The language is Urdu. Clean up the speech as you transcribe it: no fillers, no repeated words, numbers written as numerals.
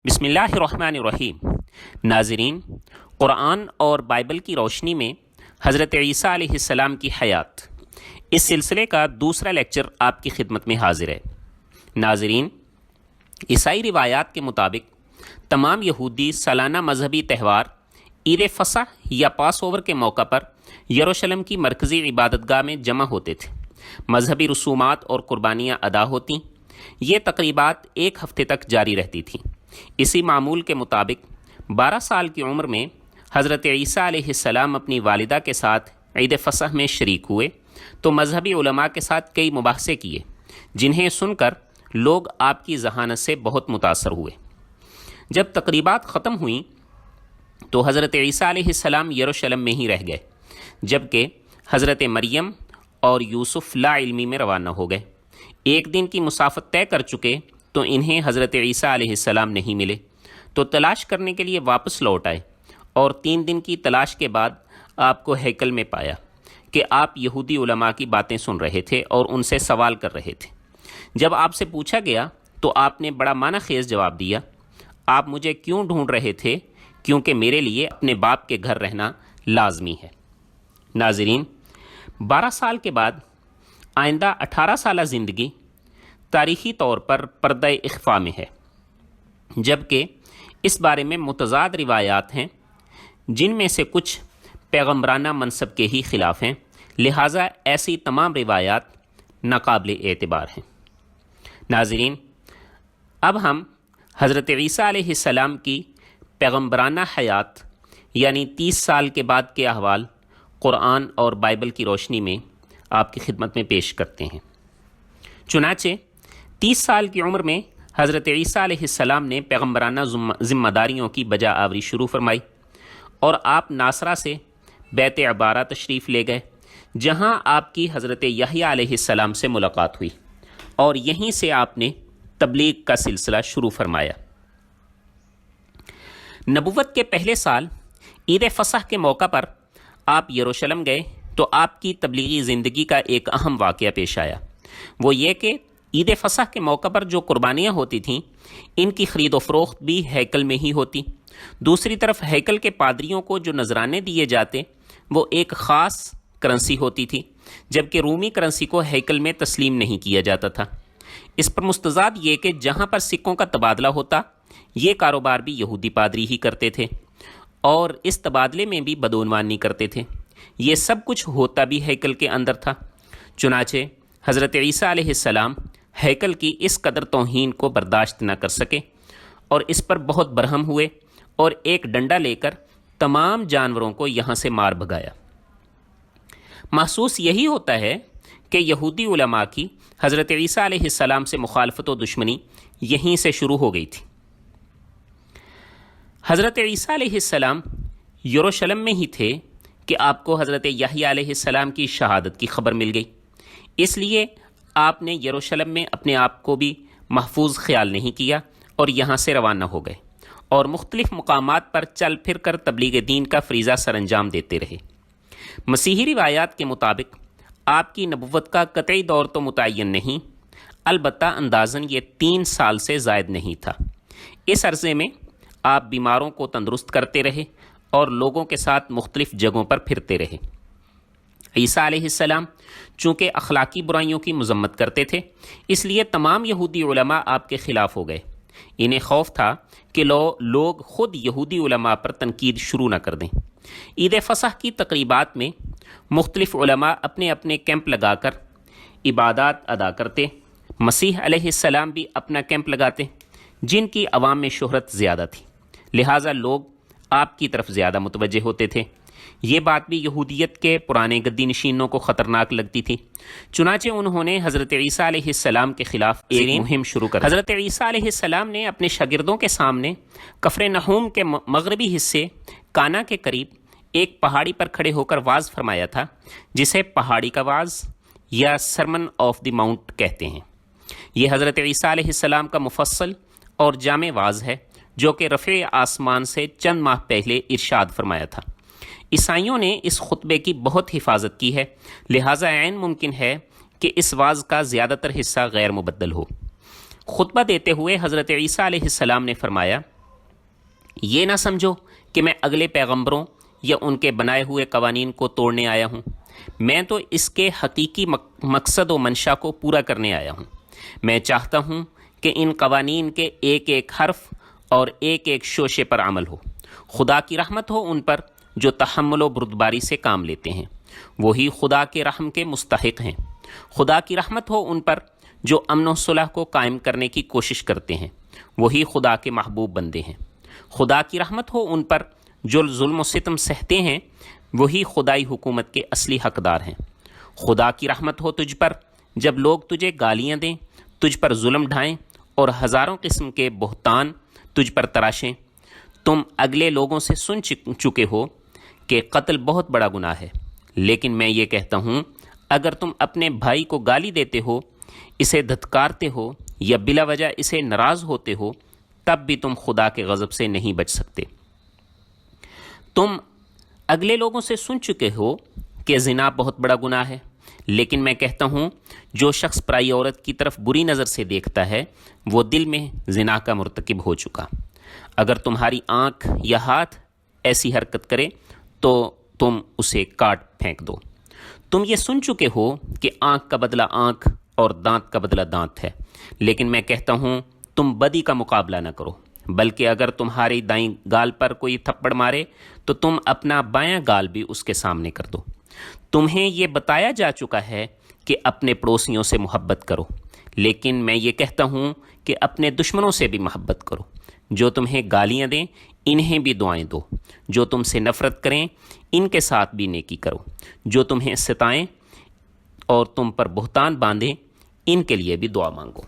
بسم اللہ الرحمن الرحیم۔ ناظرین، قرآن اور بائبل کی روشنی میں حضرت عیسیٰ علیہ السلام کی حیات، اس سلسلے کا دوسرا لیکچر آپ کی خدمت میں حاضر ہے۔ ناظرین، عیسائی روایات کے مطابق تمام یہودی سالانہ مذہبی تہوار عید فصح یا پاس اوور کے موقع پر یروشلم کی مرکزی عبادت گاہ میں جمع ہوتے تھے۔ مذہبی رسومات اور قربانیاں ادا ہوتیں۔ یہ تقریبات ایک ہفتے تک جاری رہتی تھیں۔ اسی معمول کے مطابق 12 سال کی عمر میں حضرت عیسیٰ علیہ السلام اپنی والدہ کے ساتھ عید فصح میں شریک ہوئے تو مذہبی علماء کے ساتھ کئی مباحثے کیے، جنہیں سن کر لوگ آپ کی ذہانت سے بہت متاثر ہوئے۔ جب تقریبات ختم ہوئیں تو حضرت عیسیٰ علیہ السلام یروشلم میں ہی رہ گئے، جبکہ حضرت مریم اور یوسف لا علمی میں روانہ ہو گئے۔ ایک دن کی مسافت طے کر چکے تو انہیں حضرت عیسیٰ علیہ السلام نہیں ملے، تو تلاش کرنے کے لیے واپس لوٹ آئے اور 3 دن کی تلاش کے بعد آپ کو ہیکل میں پایا کہ آپ یہودی علماء کی باتیں سن رہے تھے اور ان سے سوال کر رہے تھے۔ جب آپ سے پوچھا گیا تو آپ نے بڑا معنی خیز جواب دیا، آپ مجھے کیوں ڈھونڈ رہے تھے؟ کیونکہ میرے لیے اپنے باپ کے گھر رہنا لازمی ہے۔ ناظرین، 12 سال کے بعد آئندہ 18 سالہ زندگی تاریخی طور پر پردہ اخفاء میں ہے، جبکہ اس بارے میں متضاد روایات ہیں، جن میں سے کچھ پیغمبرانہ منصب کے ہی خلاف ہیں، لہٰذا ایسی تمام روایات ناقابل اعتبار ہیں۔ ناظرین، اب ہم حضرت عیسیٰ علیہ السلام کی پیغمبرانہ حیات یعنی 30 سال کے بعد کے احوال قرآن اور بائبل کی روشنی میں آپ کی خدمت میں پیش کرتے ہیں۔ چنانچہ 30 سال کی عمر میں حضرت عیسیٰ علیہ السلام نے پیغمبرانہ ذمہ داریوں کی بجا آوری شروع فرمائی اور آپ ناصرہ سے بیت عبارہ تشریف لے گئے، جہاں آپ کی حضرت یحییٰ علیہ السلام سے ملاقات ہوئی اور یہیں سے آپ نے تبلیغ کا سلسلہ شروع فرمایا۔ نبوت کے پہلے سال عید فصح کے موقع پر آپ یروشلم گئے تو آپ کی تبلیغی زندگی کا ایک اہم واقعہ پیش آیا۔ وہ یہ کہ عید فصح کے موقع پر جو قربانیاں ہوتی تھیں، ان کی خرید و فروخت بھی ہیکل میں ہی ہوتی۔ دوسری طرف ہیکل کے پادریوں کو جو نذرانے دیے جاتے وہ ایک خاص کرنسی ہوتی تھی، جبکہ رومی کرنسی کو ہیکل میں تسلیم نہیں کیا جاتا تھا۔ اس پر مستزاد یہ کہ جہاں پر سکوں کا تبادلہ ہوتا، یہ کاروبار بھی یہودی پادری ہی کرتے تھے اور اس تبادلے میں بھی بدعنوانی کرتے تھے۔ یہ سب کچھ ہوتا بھی ہیکل کے اندر تھا۔ چنانچہ حضرت عیسیٰ علیہ السلام ہیکل کی اس قدر توہین کو برداشت نہ کر سکے اور اس پر بہت برہم ہوئے اور ایک ڈنڈا لے کر تمام جانوروں کو یہاں سے مار بھگایا۔ محسوس یہی ہوتا ہے کہ یہودی علماء کی حضرت عیسیٰ علیہ السلام سے مخالفت و دشمنی یہیں سے شروع ہو گئی تھی۔ حضرت عیسیٰ علیہ السلام یروشلم میں ہی تھے کہ آپ کو حضرت یحییٰ علیہ السلام کی شہادت کی خبر مل گئی۔ اس لیے آپ نے یروشلم میں اپنے آپ کو بھی محفوظ خیال نہیں کیا اور یہاں سے روانہ ہو گئے اور مختلف مقامات پر چل پھر کر تبلیغ دین کا فریضہ سر انجام دیتے رہے۔ مسیحی روایات کے مطابق آپ کی نبوت کا قطعی دور تو متعین نہیں، البتہ اندازاً یہ 3 سال سے زائد نہیں تھا۔ اس عرصے میں آپ بیماروں کو تندرست کرتے رہے اور لوگوں کے ساتھ مختلف جگہوں پر پھرتے رہے۔ عیسیٰ علیہ السلام چونکہ اخلاقی برائیوں کی مذمت کرتے تھے، اس لیے تمام یہودی علماء آپ کے خلاف ہو گئے۔ انہیں خوف تھا کہ لوگ خود یہودی علماء پر تنقید شروع نہ کر دیں۔ عید فصح کی تقریبات میں مختلف علماء اپنے اپنے کیمپ لگا کر عبادات ادا کرتے۔ مسیح علیہ السلام بھی اپنا کیمپ لگاتے، جن کی عوام میں شہرت زیادہ تھی، لہٰذا لوگ آپ کی طرف زیادہ متوجہ ہوتے تھے۔ یہ بات بھی یہودیت کے پرانے گدی نشینوں کو خطرناک لگتی تھی، چنانچہ انہوں نے حضرت عیسیٰ علیہ السلام کے خلاف ایک مہم شروع کر دی۔ حضرت عیسیٰ علیہ السلام نے اپنے شاگردوں کے سامنے کفر نحوم کے مغربی حصے کانا کے قریب ایک پہاڑی پر کھڑے ہو کر واعظ فرمایا تھا، جسے پہاڑی کا واعظ یا سرمن آف دی ماؤنٹ کہتے ہیں۔ یہ حضرت عیسیٰ علیہ السلام کا مفصل اور جامع واعظ ہے، جو کہ رفع آسمان سے چند ماہ پہلے ارشاد فرمایا تھا۔ عیسائیوں نے اس خطبے کی بہت حفاظت کی ہے، لہٰذا عین ممکن ہے کہ اس واعظ کا زیادہ تر حصہ غیر مبدل ہو۔ خطبہ دیتے ہوئے حضرت عیسیٰ علیہ السلام نے فرمایا، یہ نہ سمجھو کہ میں اگلے پیغمبروں یا ان کے بنائے ہوئے قوانین کو توڑنے آیا ہوں، میں تو اس کے حقیقی مقصد و منشا کو پورا کرنے آیا ہوں۔ میں چاہتا ہوں کہ ان قوانین کے ایک ایک حرف اور ایک ایک شوشے پر عمل ہو۔ خدا کی رحمت ہو ان پر جو تحمل و بردباری سے کام لیتے ہیں، وہی خدا کے رحم کے مستحق ہیں۔ خدا کی رحمت ہو ان پر جو امن و صلح کو قائم کرنے کی کوشش کرتے ہیں، وہی خدا کے محبوب بندے ہیں۔ خدا کی رحمت ہو ان پر جو ظلم و ستم سہتے ہیں، وہی خدائی حکومت کے اصلی حقدار ہیں۔ خدا کی رحمت ہو تجھ پر جب لوگ تجھے گالیاں دیں، تجھ پر ظلم ڈھائیں اور ہزاروں قسم کے بہتان تجھ پر تراشیں۔ تم اگلے لوگوں سے سن چکے ہو کہ قتل بہت بڑا گناہ ہے، لیکن میں یہ کہتا ہوں، اگر تم اپنے بھائی کو گالی دیتے ہو، اسے دھتکارتے ہو یا بلا وجہ اسے ناراض ہوتے ہو، تب بھی تم خدا کے غضب سے نہیں بچ سکتے۔ تم اگلے لوگوں سے سن چکے ہو کہ زنا بہت بڑا گناہ ہے، لیکن میں کہتا ہوں، جو شخص پرائی عورت کی طرف بری نظر سے دیکھتا ہے، وہ دل میں زنا کا مرتکب ہو چکا۔ اگر تمہاری آنکھ یا ہاتھ ایسی حرکت کرے تو تم اسے کاٹ پھینک دو۔ تم یہ سن چکے ہو کہ آنکھ کا بدلہ آنکھ اور دانت کا بدلہ دانت ہے، لیکن میں کہتا ہوں، تم بدی کا مقابلہ نہ کرو، بلکہ اگر تمہاری دائیں گال پر کوئی تھپڑ مارے تو تم اپنا بایاں گال بھی اس کے سامنے کر دو۔ تمہیں یہ بتایا جا چکا ہے کہ اپنے پڑوسیوں سے محبت کرو، لیکن میں یہ کہتا ہوں کہ اپنے دشمنوں سے بھی محبت کرو۔ جو تمہیں گالیاں دیں، انہیں بھی دعائیں دو۔ جو تم سے نفرت کریں، ان کے ساتھ بھی نیکی کرو۔ جو تمہیں ستائیں اور تم پر بہتان باندھیں، ان کے لیے بھی دعا مانگو۔